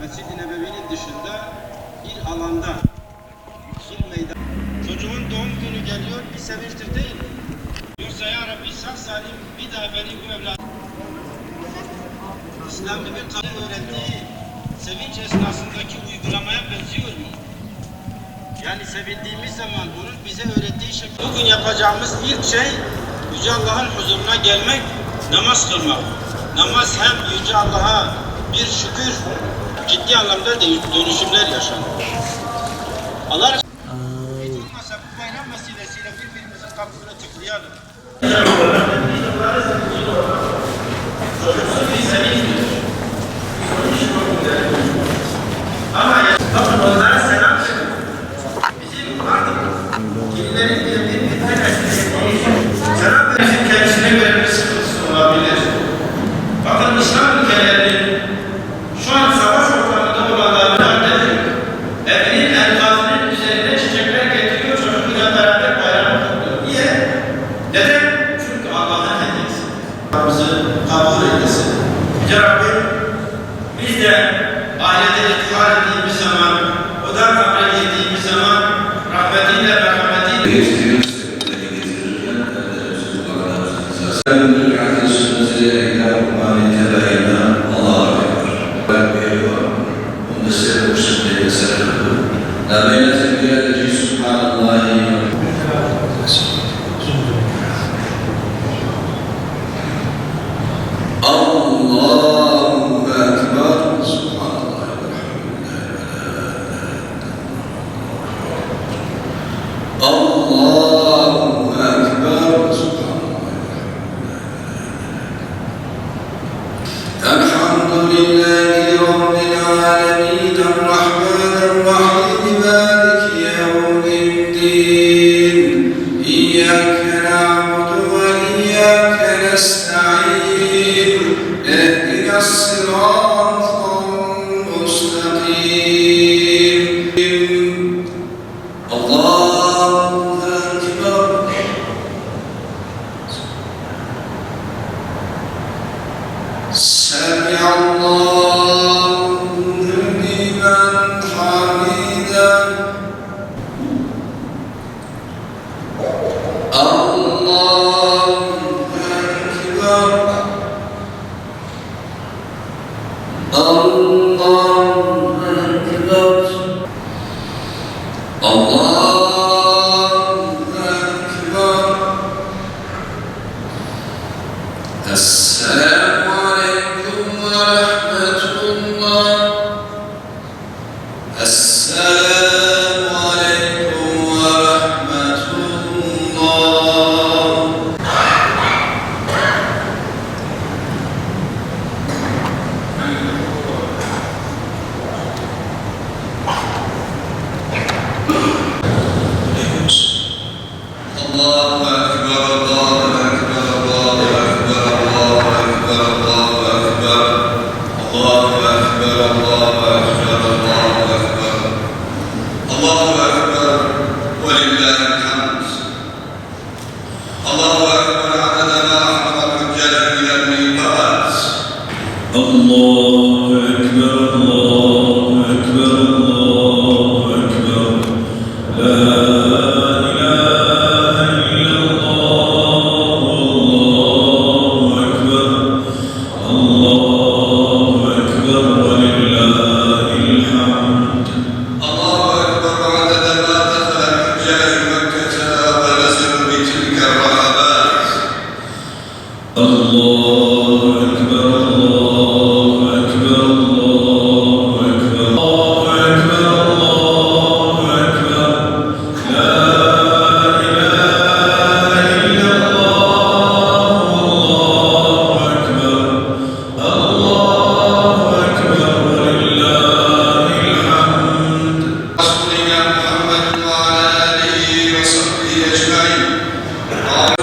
Mescid-i Nebevi'nin dışında bir alanda, bir meydan. Çocuğun doğum günü geliyor, bir sevinçtir değil mi? Yoksa ya Rabbi sağ salim bir daha beni bu evladım. İslam'da bir kadın öğrettiği sevinç esnasındaki uygulamaya benziyor mu? Yani sevindiğimiz zaman bunun bize öğrettiği şey. Bugün yapacağımız ilk şey Yüce Allah'ın huzuruna gelmek, namaz kılmak. Namaz hem Yüce Allah'a bir şükür, ciddi anlamda dönüşümler yaşanır. Allah hiç olmazsa bu bayram vesilesiyle birbirimizin kapısını tıklayalım. Ama bakın onlara selam verin. Bizim artık kimlerin birbirine selam verin kendisine göre bir sıkıntısı olabilir. Bakın İslam ülkelerinin şu an savaş ortamında olanlardan evinin enkazının üzerine çiçekler getiriyor, çocuklarla beraber bayram kutluyor. Niye? Neden? Çünkü Allah'ın hediyesi. Rabbimizi kabul eylesin. Yüce Rabbim, biz de ailede iftihar ettiğimiz zaman, o da kabul ettiğimiz zaman rahmetiyle ve rahmetiyle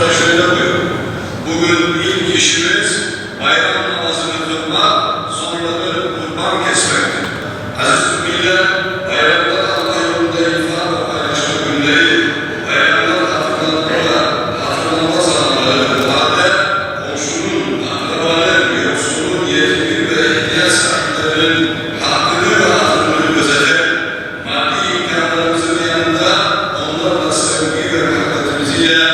da şöyle buyuruyor. Bugün ilk işimiz bayram namazını kılmak, sonra dönüp kurban kesmektir. Aziz millet, bayramda Allah yolunda infak ve paylaşma günleri, bayramda hatırlanma zamanları, bu halde komşunun, akrabanın, yoksulun, yetimin ve ihtiyaç sahiplerinin hakkını ve hatırını gözetelim. Maddi imkanlarımızın yanında onlarla sevgi ve muhabbetimiziyle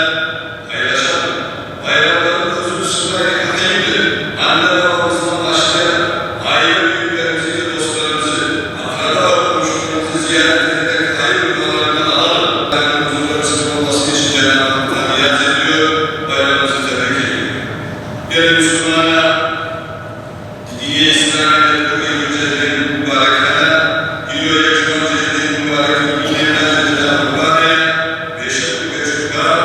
paylaşalım. Bayramların hususunda hakimdir. Anne babamızdan başlayan aile büyüklerimizi ve dostlarımızı, akraba ve komşularımızı ziyaret ederek hayır yuvalarından alalım. Bayramın huzurlarımızın olması için Cenab-ı Hak'tan niyaz ediyor, bayramımızı tebrik ediyor. Gelin Müslümana, diye İsrail'e bugün yücelerin mübarekine, gidiyor yaşayan cehdenin mübarekin bilgilerine Cenab-ı Mübarek, beşikli beşikler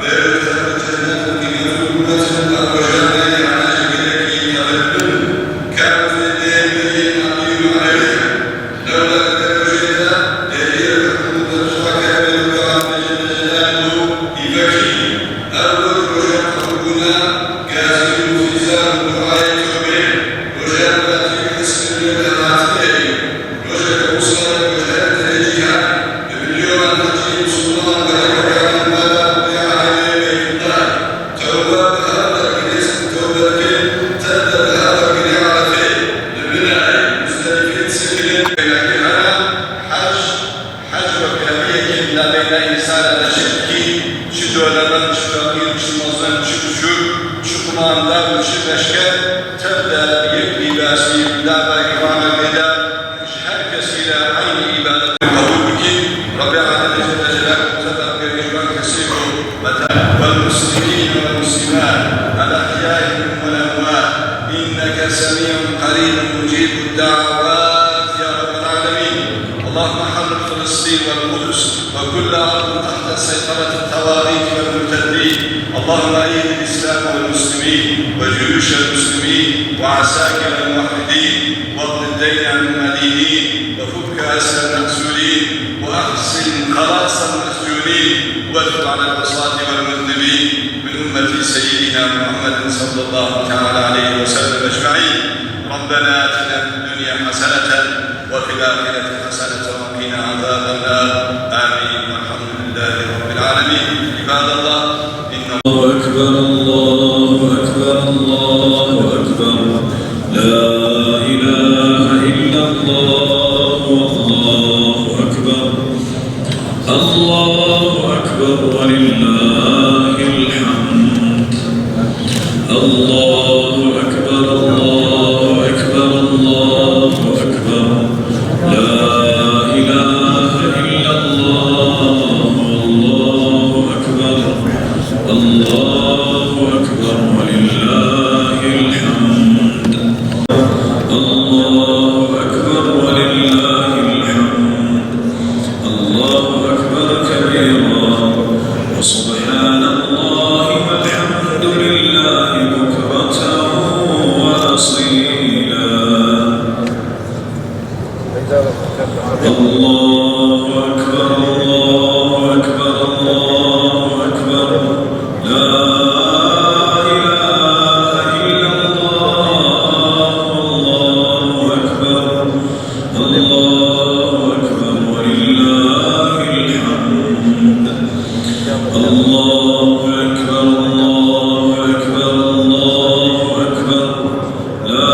ve ötesi cennetin kıymetli ümmetinin kardeşler ve yanacı gerekliği talebinin kâfı değerleri maddi manevi devlet dereceyle değeri hükümde tuzakaya ve lügahat ve cennetlerine İbeki Erdoğan Rojan Kabukuna Gazi Mufizan Duaya Kömür Rojan Batik Kısmını ve Hatili Rojan Musa'ya Rojan Terecihan ve milyon Hacı Müslüman ve Rekabiyatın Bala ve Aile Beytullah Tevbe ve Hadar Gidesin Tevbe ki Tevbe ve Hadar Gide Arafi Lübna'yı Müzdelifin Sefilin Beylaki Haram Hac ve Kâbiyekin La Beyna İnsâna da Şirki şu dönemden çıkartıyı Müslümanların çıkışı şu kumanda müşirleşke tevde yek libası dava ikram eda herkesiyle aynı ibadet kabul ki Rabbi Aleyhi Celle Celaluhu tedar bir icran kesiru vel muslimin ve muslimat al ahya'i vel emvat inneke semiyun qaribun mucibud da'avat ya Rabbel alemin Allahümme harrik Filistin vel Kudüs ve kulle ardın tahta seytaret التواريخ والمرتدين اللهم أيد الإسلام والمسلمين وجيوش المسلمين وعساكر الموحدين واقض الدين عن المدينين وفك أسر المأسولين وأحسن خلاص المسجونين واتب على العصاة والمذنبين من أمة سيدنا محمد صلى الله تعالى عليه وسلم أجمعين ربنا آتنا في الدنيا حسنة وفي الآخرة حسنة وقنا عذاب النار آمين والحمد لله رب العالمين عباد الله إن الله أكبر الله أكبر الله أكبر لا إله إلا الله والله أكبر الله أكبر ولله الحمد الله أكبر الله أكبر الله أكبر لا إله إلا الله والله أكبر الله أكبر ولله الحمد الله أكبر ولله الحمد الله أكبر كبيرا وسبحان الله والحمد لله بكرة وأصيلا الله أكبر الله أكبر الله أكبر لا إله إلا الله الله أكبر الله أكبر ولله الحمد الله أكبر الله أكبر الله أكبر لا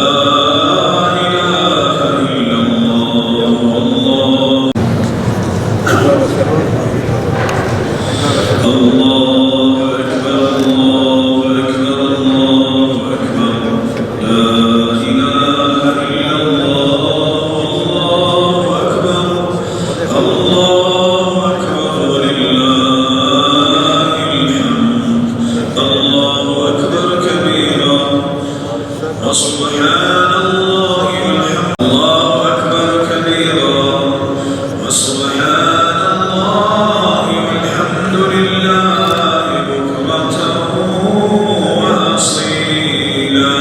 إله إلا الله الله الله أكبر الله أكبر الله أكبر لا إله إلا الله الله أكبر الله أكبر ولله الحمد الله أكبر كبيرا وسبحان الله والحمد الله أكبر كبيرا وسبحان الله والحمد لله بكرة وأصيلا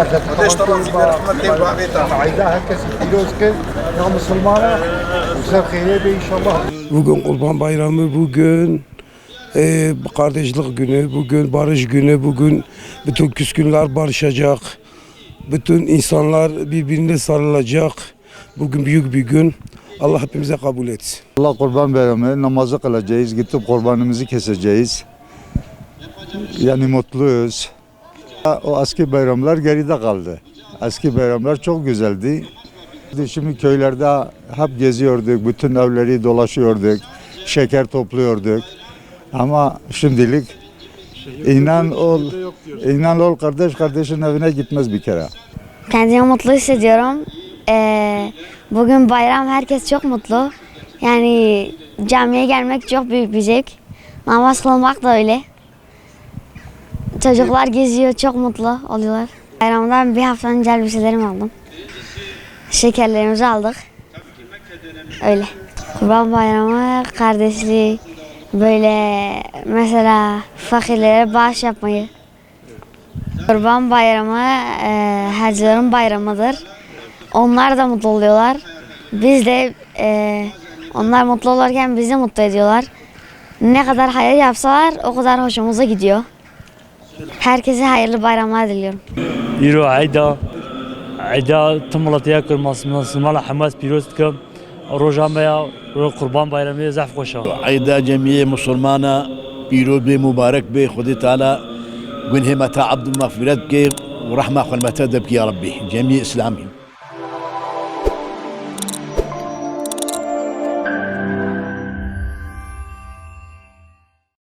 قديش طبعا رحمة بابيتا عايزاه herkes biliyoruz ki ya Müslümana güzel hayırlı bir inşallah. Bugün Kurban Bayramı, bugün kardeşlik günü, bugün barış günü, bugün bütün küskünler barışacak. Bütün insanlar birbirine sarılacak. Bugün büyük bir gün. Allah hepimize kabul etsin. Allah Kurban Bayramı namazı kılacağız, gidip kurbanımızı keseceğiz. Yani mutluyuz. O eski bayramlar geride kaldı. Eski bayramlar çok güzeldi. Şimdi köylerde hep geziyorduk, bütün evleri dolaşıyorduk, şeker topluyorduk. Ama şimdilik inan ol kardeş kardeşin evine gitmez bir kere. Kendimi mutlu hissediyorum. Bugün bayram, herkes çok mutlu. Yani camiye gelmek çok büyük bir zevk. Namaz kılmak da öyle. Çocuklar geziyor, çok mutlu oluyorlar. Bayramdan bir hafta önce elbiselerimi aldım. Şekerlerimizi aldık. Öyle. Kurban Bayramı, kardeşlik, böyle mesela fakirlere bağış yapmayı. Kurban Bayramı hacıların bayramıdır. Onlar da mutlu oluyorlar. Biz de onlar mutlu olurken bizi mutlu ediyorlar. Ne kadar hayır yapsalar o kadar hoşumuza gidiyor. Herkese hayırlı bayramlar diliyorum. يرو عيدا تملطيا كل مصمال حماس بيروستكم روجاميا قربان بايرامي زعف خوشا عيدا جميع مسلمانا بيرود بي مبارك بي خدي تعالى وينهي متى عبد المغفرات بكي ورحمة خل متى دبكي يا ربي جميع إسلامي